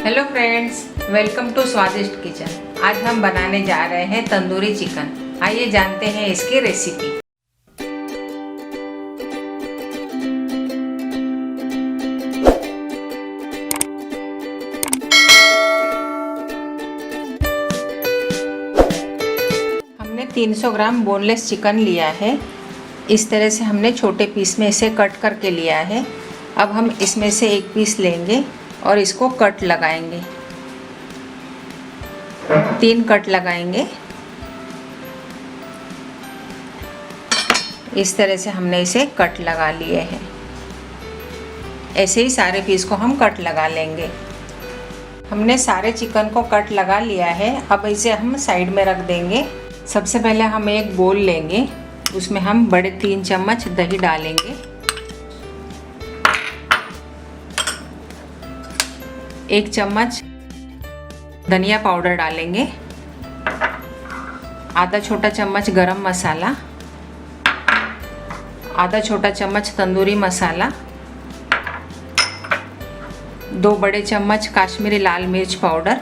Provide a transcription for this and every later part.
Hello friends, welcome to स्वादिष्ट kitchen. आज हम बनाने जा रहे हैं तंदूरी चिकन। आइए जानते हैं इसकी रेसिपी। हमने 300 ग्राम बोनलेस चिकन लिया है। इस तरह से हमने छोटे पीस में इसे कट करके लिया है। अब हम इसमें से एक पीस लेंगे और इसको कट लगाएंगे। 3 कट लगाएंगे। इस तरह से हमने इसे कट लगा लिए हैं। ऐसे ही सारे पीस को हम कट लगा लेंगे। हमने सारे चिकन को कट लगा लिया है। अब इसे हम साइड में रख देंगे। सबसे पहले हम एक बोल लेंगे, उसमें हम बड़े 3 चम्मच दही डालेंगे। 1 चम्मच धनिया पाउडर डालेंगे। आधा छोटा चम्मच गरम मसाला, आधा छोटा चम्मच तंदूरी मसाला, 2 बड़े चम्मच काश्मीरी लाल मिर्च पाउडर,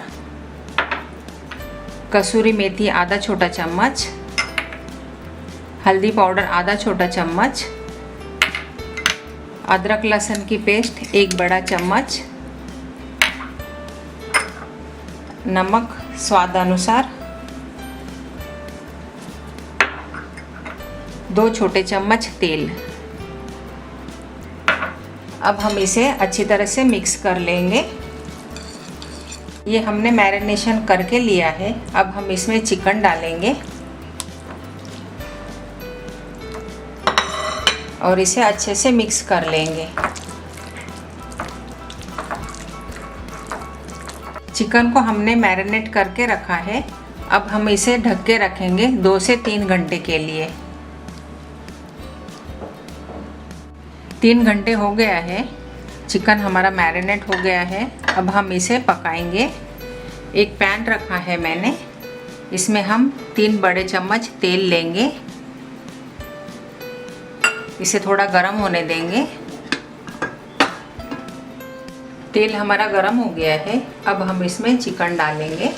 कसूरी मेथी आधा छोटा चम्मच, हल्दी पाउडर आधा छोटा चम्मच, अदरक लहसुन की पेस्ट 1 बड़ा चम्मच, नमक स्वाद अनुसार, 2 छोटे चम्मच तेल। अब हम इसे अच्छी तरह से मिक्स कर लेंगे। ये हमने मैरिनेशन करके लिया है। अब हम इसमें चिकन डालेंगे और इसे अच्छे से मिक्स कर लेंगे। चिकन को हमने मैरिनेट करके रखा है। अब हम इसे ढक के रखेंगे 2 से 3 घंटे के लिए। 3 घंटे हो गया है, चिकन हमारा मैरिनेट हो गया है। अब हम इसे पकाएंगे। एक पैन रखा है मैंने, इसमें हम 3 बड़े चम्मच तेल लेंगे। इसे थोड़ा गरम होने देंगे। तेल हमारा गरम हो गया है। अब हम इसमें चिकन डालेंगे।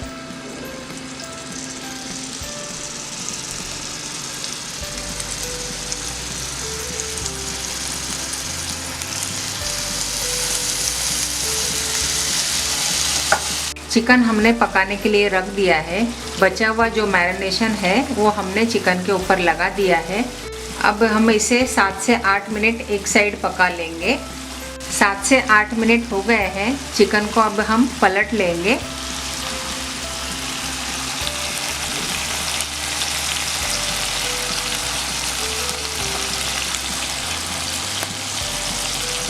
चिकन हमने पकाने के लिए रख दिया है। बचा हुआ जो मैरिनेशन है वो हमने चिकन के ऊपर लगा दिया है। अब हम इसे 7 से 8 मिनट एक साइड पका लेंगे। 7 से 8 मिनट हो गए हैं। चिकन को अब हम पलट लेंगे।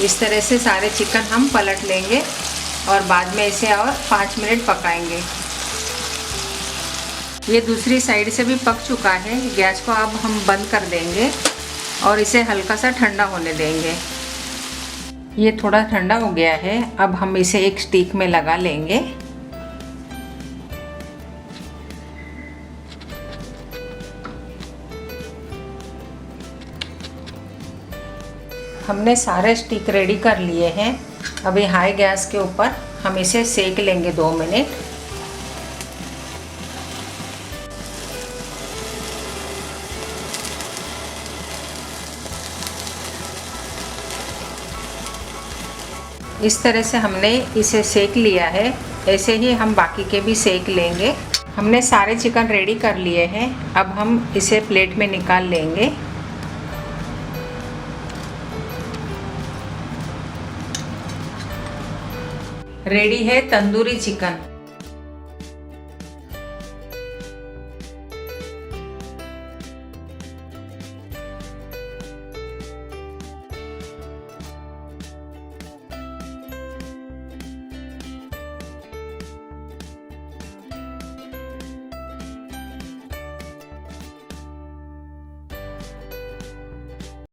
इस तरह से सारे चिकन हम पलट लेंगे और बाद में इसे और 5 मिनट पकाएंगे। ये दूसरी साइड से भी पक चुका है। गैस को अब हम बंद कर देंगे और इसे हल्का सा ठंडा होने देंगे। ये थोड़ा ठंडा हो गया है। अब हम इसे एक स्टिक में लगा लेंगे। हमने सारे स्टिक रेडी कर लिए हैं। अभी हाई गैस के ऊपर हम इसे सेक लेंगे 2 मिनट। इस तरह से हमने इसे सेक लिया है। ऐसे ही हम बाकी के भी सेक लेंगे। हमने सारे चिकन रेडी कर लिए हैं। अब हम इसे प्लेट में निकाल लेंगे। रेडी है तंदूरी चिकन।